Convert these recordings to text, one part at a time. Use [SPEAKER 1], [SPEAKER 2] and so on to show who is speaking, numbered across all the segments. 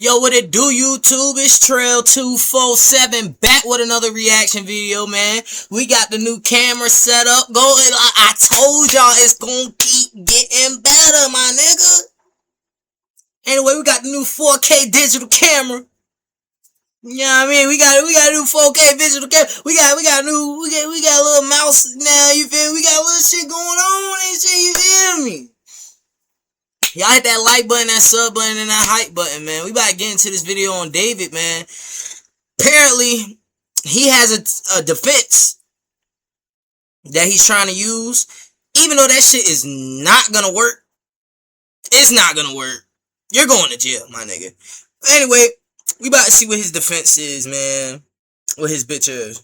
[SPEAKER 1] Yo, what it do, YouTube? It's Trail247 back with another reaction video, man. We got the new camera set up. I told y'all it's gonna keep getting better, my nigga. Anyway, we got the new 4K digital camera. You know what I mean? We got a new 4K digital camera. We got a little mouse now, you feel me? We got a little shit going on and shit, you feel me? Y'all hit that like button, that sub button, and that hype button, man. We about to get into this video on David, man. Apparently, he has a defense that he's trying to use. Even though that shit is not gonna work. It's not gonna work. You're going to jail, my nigga. Anyway, we about to see what his defense is, man. What his bitch is.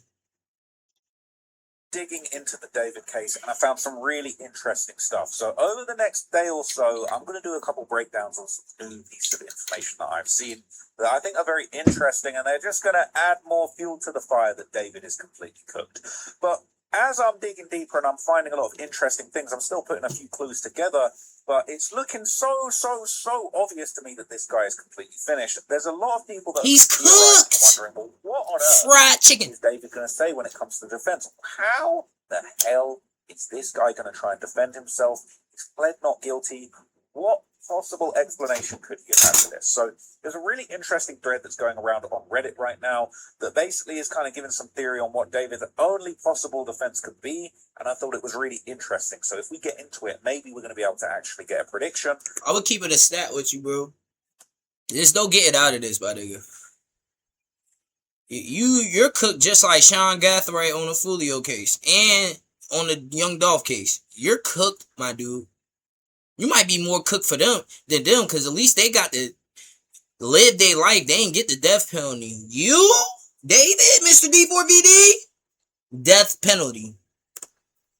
[SPEAKER 2] Digging into the David case, and I found some really interesting stuff. So over the next day or so, I'm going to do a couple breakdowns on some new pieces of information that I've seen that I think are very interesting, and they're just going to add more fuel to the fire that David is completely cooked. But as I'm digging deeper and I'm finding a lot of interesting things, I'm still putting a few clues together, but it's looking so obvious to me that this guy is completely finished. There's a lot of people that
[SPEAKER 1] he's cooked,
[SPEAKER 2] wondering, well, what on earth
[SPEAKER 1] fried chicken
[SPEAKER 2] is David going to say when it comes to defense? How the hell is this guy going to try and defend himself? He's pled not guilty. What possible explanation could he have had for this? So there's a really interesting thread that's going around on Reddit right now that basically is kind of giving some theory on what David's only possible defense could be, and I thought it was really interesting. So if we get into it, maybe we're going to be able to actually get a prediction.
[SPEAKER 1] I would keep it a stat with you, bro. Just don't get it out of this, my nigga. You're cooked just like Sean Gathright on the Fulio case and on the Young Dolph case. You're cooked, my dude. You might be more cooked for them than them, because at least they got to live their life. They ain't get the death penalty. You, David, Mr. D4VD, death penalty.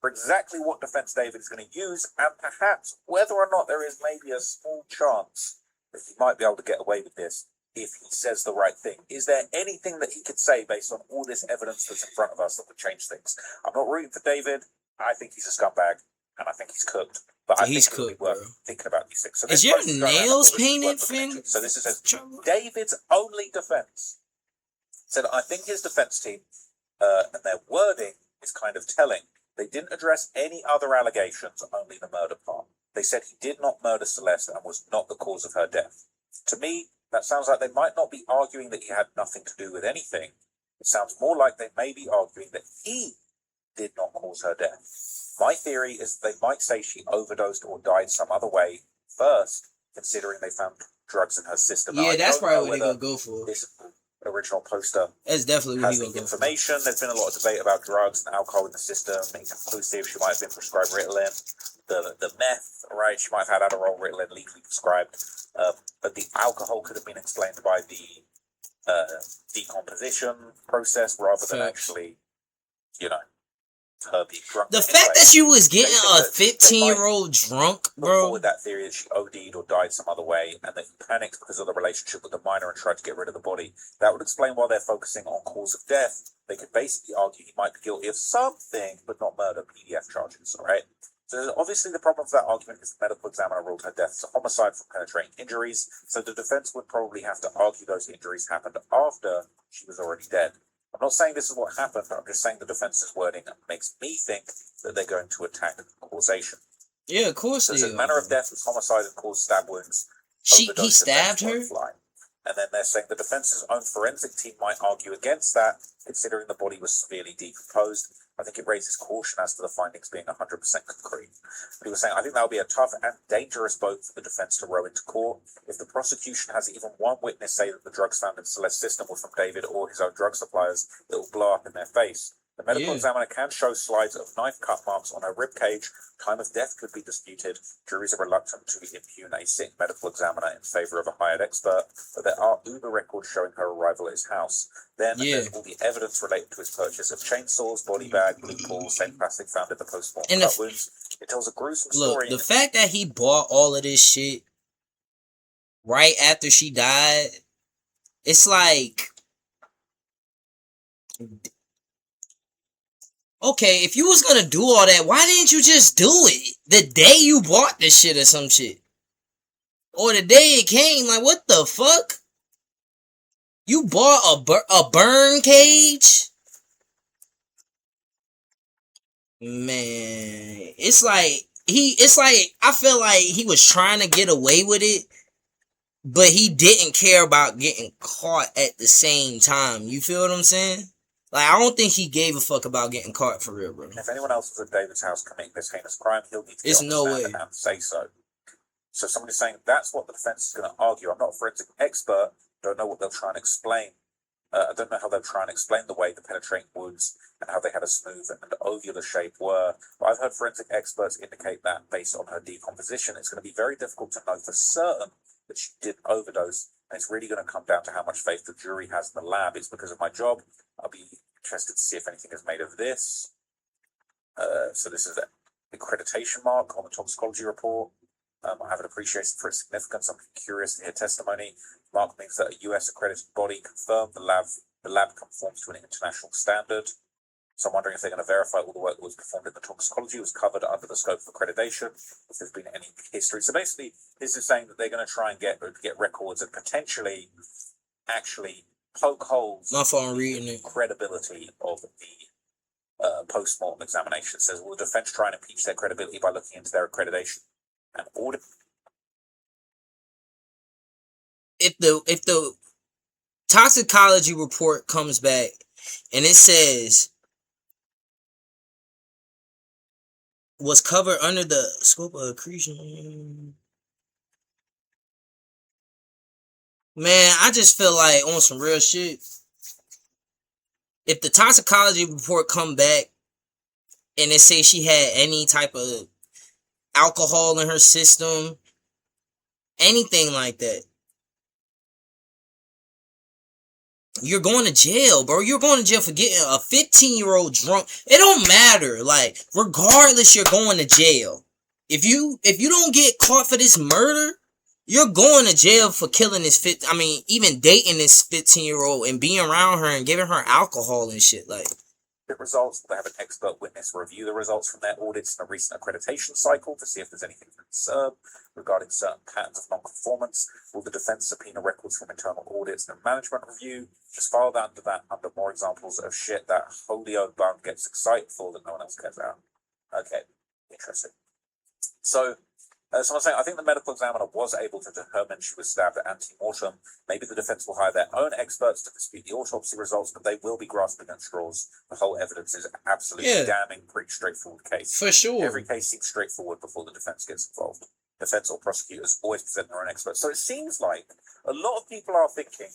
[SPEAKER 2] For exactly what defense David is going to use, and perhaps whether or not there is maybe a small chance that he might be able to get away with this if he says the right thing. Is there anything that he could say based on all this evidence that's in front of us that would change things? I'm not rooting for David. I think he's a scumbag, and I think he's cooked. But I think it would be worth thinking about these things. So
[SPEAKER 1] is your nails painted, Finn?
[SPEAKER 2] So this is David's only defense. Said, I think his defense team and their wording is kind of telling. They didn't address any other allegations, only the murder part. They said he did not murder Celeste and was not the cause of her death. To me, that sounds like they might not be arguing that he had nothing to do with anything. It sounds more like they may be arguing that he did not cause her death. My theory is they might say she overdosed or died some other way first, considering they found drugs in her system.
[SPEAKER 1] Yeah, that's probably what they're going to go for.
[SPEAKER 2] This original poster
[SPEAKER 1] that's definitely what
[SPEAKER 2] has the information. There's been a lot of debate about drugs and alcohol in the system, inconclusive. She might have been prescribed Ritalin. The meth, right? She might have had Adderall, Ritalin legally prescribed. But the alcohol could have been explained by the decomposition process rather than actually, you know, her being drunk.
[SPEAKER 1] The fact that she was getting a 15-year-old drunk, bro.
[SPEAKER 2] With that theory that she OD'd or died some other way, and that he panicked because of the relationship with the minor and tried to get rid of the body. That would explain why they're focusing on cause of death. They could basically argue he might be guilty of something, but not murder, PDF charges, alright? So obviously the problem with that argument is the medical examiner ruled her death as a homicide from penetrating injuries, so the defense would probably have to argue those injuries happened after she was already dead. I'm not saying this is what happened, but I'm just saying the defense's wording makes me think that they're going to attack causation.
[SPEAKER 1] Yeah, of course
[SPEAKER 2] so
[SPEAKER 1] they
[SPEAKER 2] are. Manner of death was homicide and caused stab wounds.
[SPEAKER 1] He stabbed her?
[SPEAKER 2] And then they're saying the defense's own forensic team might argue against that, considering the body was severely decomposed. I think it raises caution as to the findings being 100% concrete. But he was saying, I think that would be a tough and dangerous boat for the defense to row into court. If the prosecution has even one witness say that the drugs found in Celeste's system were from David or his own drug suppliers, it will blow up in their face. The medical examiner can show slides of knife cut marks on her ribcage. Time of death could be disputed. Juries are reluctant to impugn a sick medical examiner in favour of a hired expert, but there are Uber records showing her arrival at his house. Then there's all the evidence related to his purchase of chainsaws, body bag, blue ball, same plastic found in the post-mortem cut wounds. It tells a gruesome story.
[SPEAKER 1] Look, the fact that he bought all of this shit right after she died, it's like, okay, if you was gonna do all that, why didn't you just do it the day you bought this shit or some shit? Or the day it came, like, what the fuck? You bought a burn cage? Man, it's like I feel like he was trying to get away with it, but he didn't care about getting caught at the same time. You feel what I'm saying? Like, I don't think he gave a fuck about getting caught for real, bro.
[SPEAKER 2] If anyone else was at David's house committing this heinous crime, he'll need to get
[SPEAKER 1] It's
[SPEAKER 2] on
[SPEAKER 1] no
[SPEAKER 2] the
[SPEAKER 1] way.
[SPEAKER 2] stand and say so. So somebody's saying that's what the defense is going to argue. I'm not a forensic expert. Don't know what they'll try and explain. I don't know how they'll try and explain the way the penetrating wounds and how they had a smooth and ovular shape were. But I've heard forensic experts indicate that based on her decomposition, it's going to be very difficult to know for certain that she didn't overdose. And it's really going to come down to how much faith the jury has in the lab. It's because of my job. I'll be interested to see if anything is made of this. So this is the accreditation mark on the toxicology report. I have an appreciation for its significance. I'm curious to hear testimony. Mark means that a US accredited body confirmed the lab conforms to an international standard. So I'm wondering if they're going to verify all the work that was performed in the toxicology was covered under the scope of accreditation, if there's been any history. So basically, this is saying that they're going to try and get records and potentially actually poke holes
[SPEAKER 1] My phone reading
[SPEAKER 2] in
[SPEAKER 1] it.
[SPEAKER 2] the credibility of the post-mortem examination. It says, will the defense try and impeach their credibility by looking into their accreditation and audit?
[SPEAKER 1] If the toxicology report comes back and it says was covered under the scope of accretion, man, I just feel like on some real shit. If the toxicology report come back and it say she had any type of alcohol in her system, anything like that, you're going to jail, bro. You're going to jail for getting a 15-year-old drunk. It don't matter. Like, regardless, you're going to jail. If you don't get caught for this murder, you're going to jail for killing this even dating this 15-year-old and being around her and giving her alcohol and shit. Like,
[SPEAKER 2] results. They have an expert witness review the results from their audits in a recent accreditation cycle to see if there's anything to concern regarding certain patterns of non-conformance. Will the defense subpoena records from internal audits and management review? Just file that under more examples of shit that Holio Bun gets excited for that no one else cares about. Okay, interesting. So, someone's saying, I think the medical examiner was able to determine she was stabbed at ante-mortem. Maybe the defense will hire their own experts to dispute the autopsy results, but they will be grasping at straws. The whole evidence is absolutely damning, pretty straightforward case.
[SPEAKER 1] For sure.
[SPEAKER 2] Every case seems straightforward before the defense gets involved. Defense or prosecutors always present their own experts. So it seems like a lot of people are thinking,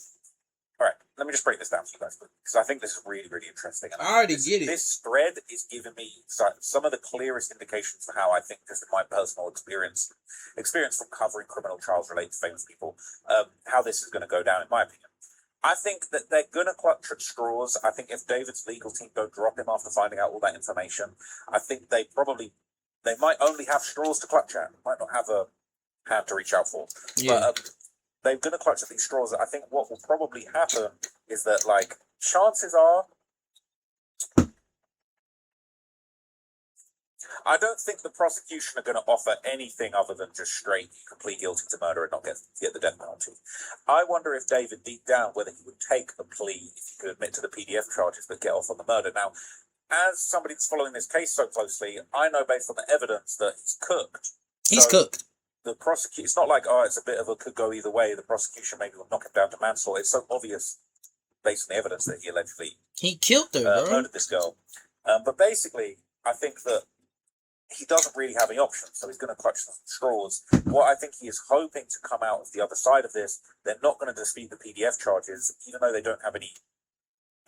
[SPEAKER 2] all right, let me just break this down for you guys, because I think this is really, really interesting. And
[SPEAKER 1] I already get it.
[SPEAKER 2] This thread is giving me some of the clearest indications for how I think, just in my personal experience from covering criminal trials related to famous people, how this is going to go down, in my opinion. I think that they're going to clutch at straws. I think if David's legal team don't drop him after finding out all that information, I think they might only have straws to clutch at, might not have a hand to reach out for.
[SPEAKER 1] Yeah.
[SPEAKER 2] But, they're going to clutch at these straws. I think what will probably happen is that, like, chances are, I don't think the prosecution are going to offer anything other than just straight, you can plead guilty to murder and not get the death penalty. I wonder if David, deep down, whether he would take a plea if he could admit to the PDF charges but get off on the murder. Now, as somebody that's following this case so closely, I know based on the evidence that he's cooked.
[SPEAKER 1] He's cooked.
[SPEAKER 2] The prosecution, it's not like, it's a bit of a could go either way. The prosecution maybe will knock him down to manslaughter. It's so obvious, based on the evidence, that he allegedly
[SPEAKER 1] killed her, bro.
[SPEAKER 2] Murdered this girl. But basically, I think that he doesn't really have any options, so he's going to clutch some straws. What I think he is hoping to come out of the other side of this, they're not going to dispute the PDF charges, even though they don't have any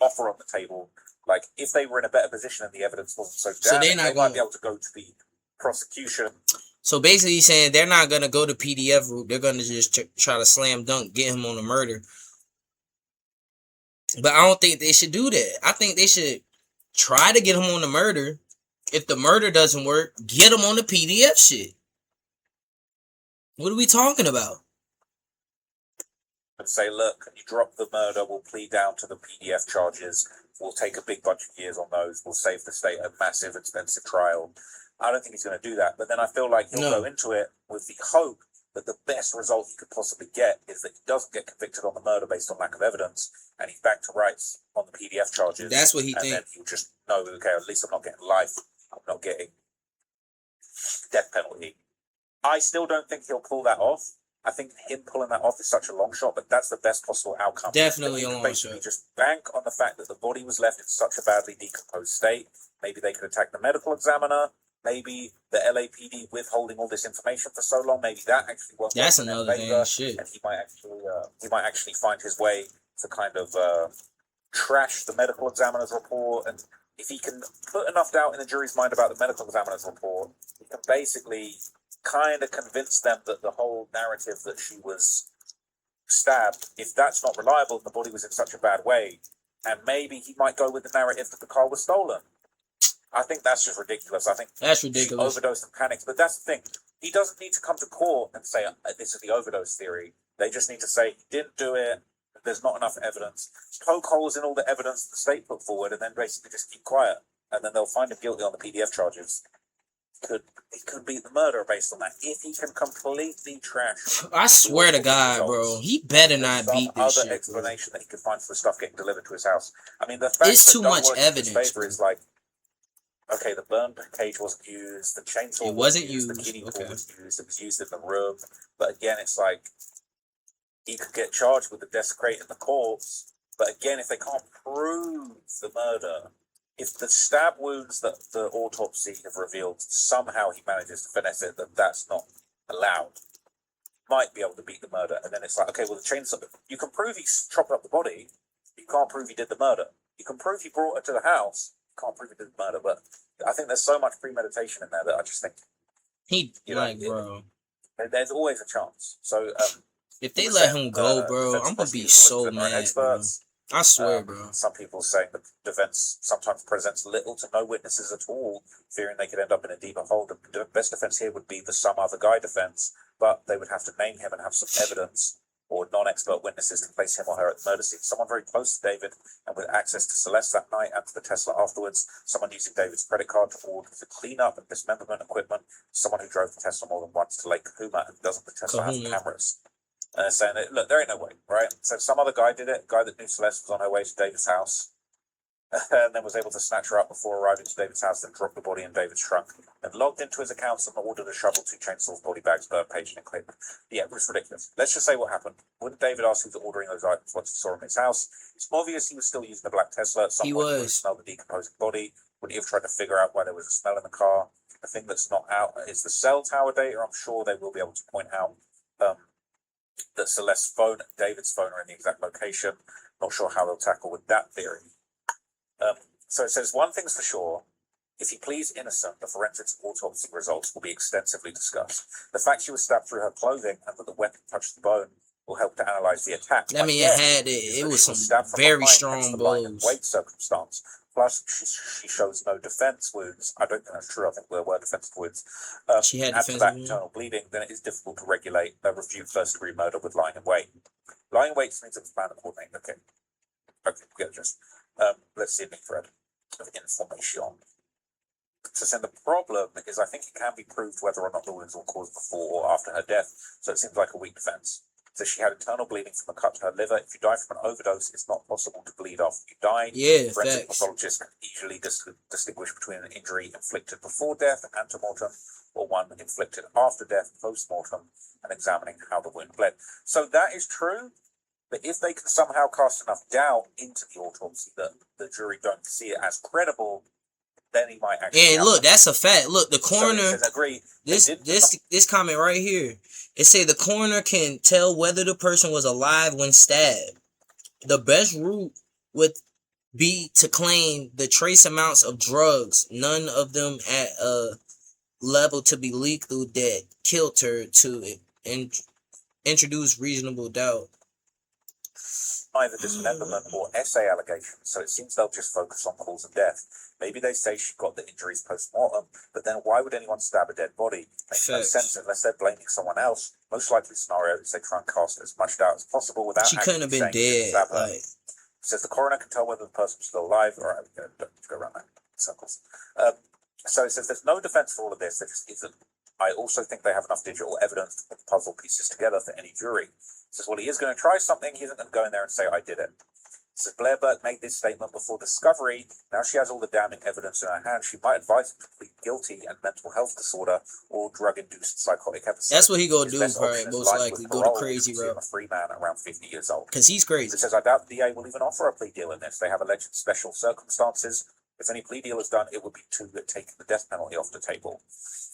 [SPEAKER 2] offer on the table. Like, if they were in a better position and the evidence wasn't so damning, they might be able to go to the prosecution.
[SPEAKER 1] So basically saying they're not going to go the PDF route. They're going to just try to slam dunk, get him on the murder. But I don't think they should do that. I think they should try to get him on the murder. If the murder doesn't work, get him on the PDF shit. What are we talking about?
[SPEAKER 2] And say, look, you drop the murder, we'll plead down to the PDF charges. We'll take a big bunch of years on those. We'll save the state a massive, expensive trial. I don't think he's going to do that. But then I feel like he'll go into it with the hope that the best result he could possibly get is that he doesn't get convicted on the murder based on lack of evidence, and he's back to rights on the PDF charges.
[SPEAKER 1] That's what he
[SPEAKER 2] and
[SPEAKER 1] thinks.
[SPEAKER 2] then he'll just know, okay, at least I'm not getting life. I'm not getting death penalty. I still don't think he'll pull that off. I think him pulling that off is such a long shot, but that's the best possible outcome.
[SPEAKER 1] Definitely a long
[SPEAKER 2] basically
[SPEAKER 1] shot.
[SPEAKER 2] Just bank on the fact that the body was left in such a badly decomposed state. Maybe they could attack the medical examiner. Maybe the LAPD withholding all this information for so long. Maybe that actually won't.
[SPEAKER 1] That's another thing. Shit.
[SPEAKER 2] And he might actually find his way to kind of trash the medical examiner's report. And if he can put enough doubt in the jury's mind about the medical examiner's report, he can basically kind of convince them that the whole narrative that she was stabbed, if that's not reliable, the body was in such a bad way, and maybe he might go with the narrative that the car was stolen. I think that's just ridiculous. I think
[SPEAKER 1] that's ridiculous.
[SPEAKER 2] She overdosed and panicked, but that's the thing. He doesn't need to come to court and say this is the overdose theory. They just need to say he didn't do it. There's not enough evidence. Poke holes in all the evidence the state put forward, and then basically just keep quiet, and then they'll find him guilty on the PDF charges. He could beat the murderer based on that if he can completely trash.
[SPEAKER 1] I swear to God, bro, he better not beat this
[SPEAKER 2] other
[SPEAKER 1] shit.
[SPEAKER 2] Explanation that he could find for the stuff getting delivered to his house. I mean, the fact
[SPEAKER 1] it's
[SPEAKER 2] that
[SPEAKER 1] too much evidence.
[SPEAKER 2] Favor is like, okay, the burn cage wasn't used, the chainsaw wasn't used, the kiddie pool was used, it was used in the room. But again, it's like he could get charged with the desecrating the corpse. But again, if they can't prove the murder. If the stab wounds that the autopsy have revealed, somehow he manages to finesse it that that's not allowed, might be able to beat the murder. And then it's like, okay, well, the chainsaw, you can prove he chopped up the body, you can't prove he did the murder. You can prove he brought her to the house, you can't prove he did the murder. But I think there's so much premeditation in there that I just think
[SPEAKER 1] bro,
[SPEAKER 2] there's always a chance. So
[SPEAKER 1] if they let him go, bro, I'm gonna be so mad. Experts. I swear, bro.
[SPEAKER 2] Some people saying the defense sometimes presents little to no witnesses at all, fearing they could end up in a deeper hole. The best defense here would be the some other guy defense, but they would have to name him and have some evidence or non-expert witnesses to place him or her at the murder scene. Someone very close to David and with access to Celeste that night and to the Tesla afterwards. Someone using David's credit card to order the cleanup and dismemberment equipment. Someone who drove the Tesla more than once to Lake Kahuma and doesn't the Tesla have cameras. Saying that, look, there ain't no way, right? So some other guy did it, a guy that knew Celeste was on her way to David's house, and then was able to snatch her up before arriving to David's house, then dropped the body in David's trunk, and logged into his accounts and ordered a shovel, 2 chainsaws, body bags, burn page, and equipment. Yeah, it was ridiculous. Let's just say what happened. Wouldn't David ask who was ordering those items once he saw him in his house? It's obvious he was still using the black Tesla at some point. He would smell the decomposing body. Would he have tried to figure out why there was a smell in the car? The thing that's not out is the cell tower data. I'm sure they will be able to point out that Celeste's phone and David's phone are in the exact location. Not sure how they'll tackle with that theory. So it says, one thing's for sure, if he pleads innocent, the forensics autopsy results will be extensively discussed. The fact she was stabbed through her clothing and that the weapon touched the bone will help to analyze the attack.
[SPEAKER 1] I mean, it was some very strong blows.
[SPEAKER 2] Weight circumstance. Plus, she shows no defense wounds. I don't think that's true. I think there were defensive wounds.
[SPEAKER 1] She had
[SPEAKER 2] defensive wounds. Internal bleeding, then it is difficult to regulate a refute first-degree murder with lying in wait. Lying in wait means it's planned and coordinated. Okay, we get just. Let's see a big thread of information. So the problem is I think it can be proved whether or not the wounds were caused before or after her death. So it seems like a weak defense. So she had internal bleeding from a cut to her liver. If you die from an overdose, it's not possible to bleed after you die.
[SPEAKER 1] Yeah,
[SPEAKER 2] forensic pathologists can easily distinguish between an injury inflicted before death, antemortem, or one inflicted after death, post-mortem, and examining how the wound bled. So that is true, but if they can somehow cast enough doubt into the autopsy that the jury don't see it as credible, then he might actually.
[SPEAKER 1] And look, that's a fact. Look, the coroner.
[SPEAKER 2] So agree.
[SPEAKER 1] This comment right here. It say the coroner can tell whether the person was alive when stabbed. The best route would be to claim the trace amounts of drugs, none of them at a level to be lethal, that killed her, to introduce reasonable doubt.
[SPEAKER 2] Either dismemberment or essay allegations, so it seems they'll just focus on cause of death. Maybe they say she got the injuries post-mortem, but then why would anyone stab a dead body? Makes no sense unless they're blaming someone else. Most likely scenario is they try and cast as much doubt as possible without
[SPEAKER 1] she couldn't have been dead.
[SPEAKER 2] Like, says the coroner can tell whether the person was still alive. All right, don't go around that in circles. So it says there's no defense for all of this. There just isn't. I also think they have enough digital evidence to put the puzzle pieces together for any jury. He says, well, he is going to try something. He isn't going to go in there and say, I did it. He says, Blair Burke made this statement before discovery. Now she has all the damning evidence in her hand. She might advise him to plead guilty and mental health disorder or drug-induced psychotic episode.
[SPEAKER 1] That's what he gonna do, probably, most likely. Go the crazy route.
[SPEAKER 2] A free man around 50 years old.
[SPEAKER 1] Because he's crazy.
[SPEAKER 2] It says, I doubt the DA will even offer a plea deal in this. They have alleged special circumstances. If any plea deal is done, it would be to taking the death penalty off the table.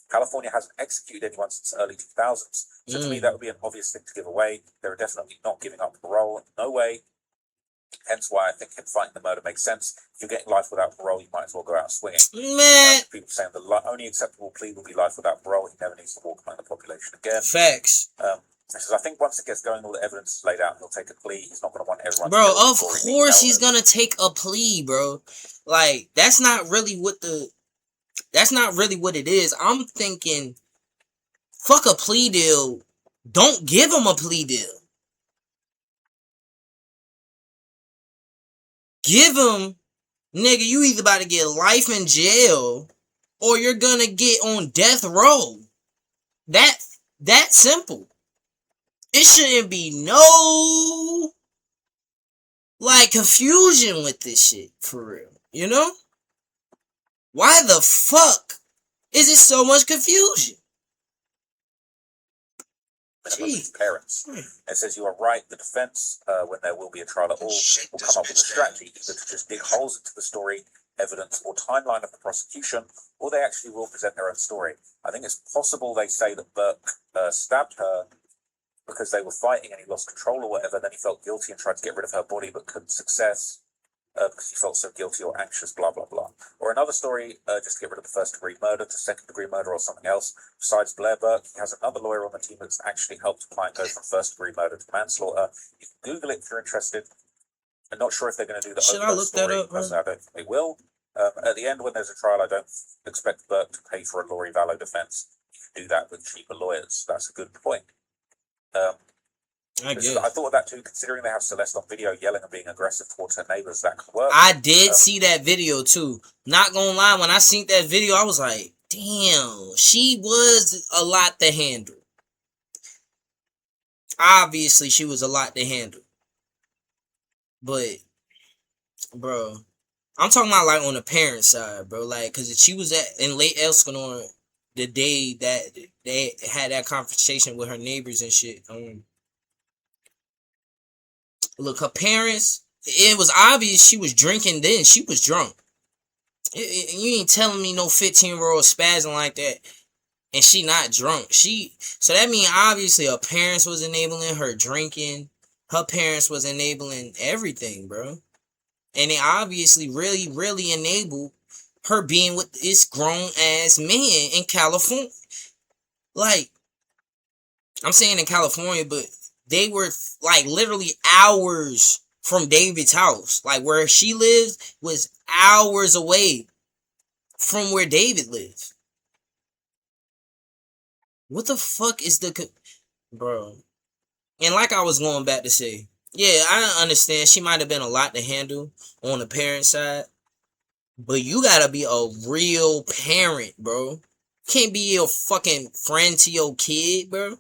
[SPEAKER 2] California hasn't executed anyone since the early 2000s. So to me, that would be an obvious thing to give away. They're definitely not giving up parole. No way. Hence why I think him fighting the murder makes sense. If you're getting life without parole, you might as well go out swinging.
[SPEAKER 1] Man.
[SPEAKER 2] People saying the only acceptable plea will be life without parole. He never needs to walk among the population again.
[SPEAKER 1] Facts.
[SPEAKER 2] Says, I think once it gets going, all the evidence is laid out, he'll take a plea. He's not going to want everyone.
[SPEAKER 1] Bro, of course he's going to take a plea, bro. Like, that's not really what it is. I'm thinking, fuck a plea deal. Don't give him a plea deal. Give him, nigga, you either about to get life in jail or you're gonna get on death row. That simple. It shouldn't be no, like, confusion with this shit, for real. You know? Why the fuck is it so much confusion?
[SPEAKER 2] Parents. It says you are right. The defense, when there will be a trial at all, will come up with a strategy either to just dig holes into the story, evidence, or timeline of the prosecution, or they actually will present their own story. I think it's possible they say that Burke stabbed her because they were fighting and he lost control or whatever. Then he felt guilty and tried to get rid of her body but couldn't success. Because he felt so guilty or anxious, blah, blah, blah. Or another story, just to get rid of the first-degree murder to second-degree murder or something else. Besides Blair Burke, he has another lawyer on the team that's actually helped a client go from first-degree murder to manslaughter. You can Google it if you're interested. I'm not sure if they're going to do the
[SPEAKER 1] Should I look
[SPEAKER 2] story.
[SPEAKER 1] that up?
[SPEAKER 2] Personally, I don't think they will. At the end, when there's a trial, I don't expect Burke to pay for a Lori Vallow defense. You can do that with cheaper lawyers. That's a good point. I thought of that too, considering they have Celeste on video yelling and being aggressive towards her neighbors. That could work.
[SPEAKER 1] I did see that video too. Not gonna lie, when I seen that video, I was like, damn, she was a lot to handle. Obviously, she was a lot to handle. But, bro, I'm talking about like on the parent side, bro. Like, because she was in Lake Elsinore the day that they had that conversation with her neighbors and shit. Look, her parents, it was obvious she was drinking then. She was drunk. You ain't telling me no 15-year-old spazzing like that and she not drunk. So that means obviously her parents was enabling her drinking. Her parents was enabling everything, bro. And they obviously really, really enabled her being with this grown-ass man in California. Like, I'm saying in California, but they were like literally hours from David's house. Like where she lives was hours away from where David lives. What the fuck is bro? And like I was going back to say, yeah, I understand she might have been a lot to handle on the parent side, but you gotta be a real parent, bro. Can't be your fucking friend to your kid, bro.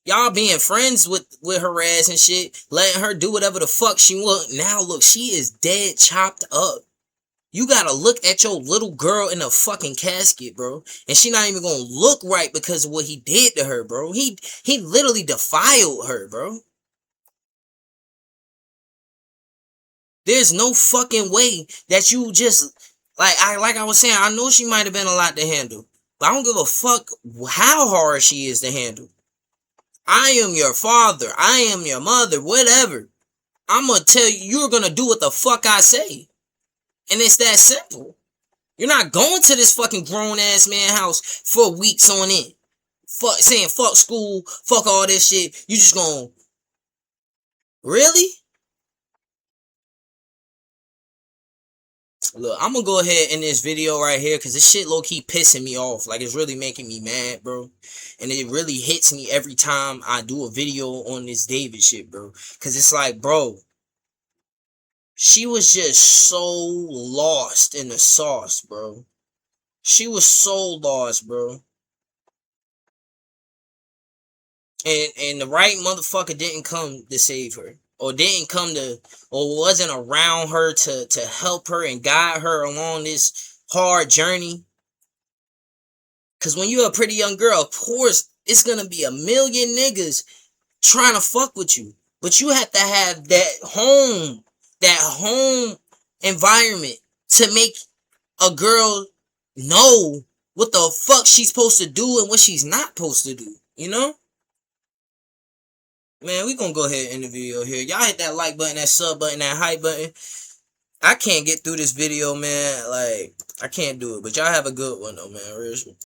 [SPEAKER 1] Y'all being friends with her ass and shit, letting her do whatever the fuck she want. Now look, she is dead chopped up. You gotta look at your little girl in a fucking casket, bro. And she not even gonna look right because of what he did to her, bro. He literally defiled her, bro. There's no fucking way that you just, like I was saying, I know she might have been a lot to handle. But I don't give a fuck how hard she is to handle. I am your father. I am your mother. Whatever. I'm going to tell you, you're going to do what the fuck I say. And it's that simple. You're not going to this fucking grown-ass man house for weeks on end. Saying fuck school, fuck all this shit. You just going to... Really? Look, I'm gonna go ahead in this video right here because this shit low-key pissing me off. Like, it's really making me mad, bro. And it really hits me every time I do a video on this David shit, bro. Because it's like, bro, she was just so lost in the sauce, bro. She was so lost, bro. And the right motherfucker didn't come to save her. Or didn't come to, or wasn't around her to help her and guide her along this hard journey. Because when you're a pretty young girl, of course, it's going to be a million niggas trying to fuck with you. But you have to have that home environment to make a girl know what the fuck she's supposed to do and what she's not supposed to do. You know? Man, we gonna go ahead and end the video here. Y'all hit that like button, that sub button, that hype button. I can't get through this video, man. Like, I can't do it. But y'all have a good one, though, man. Real shit.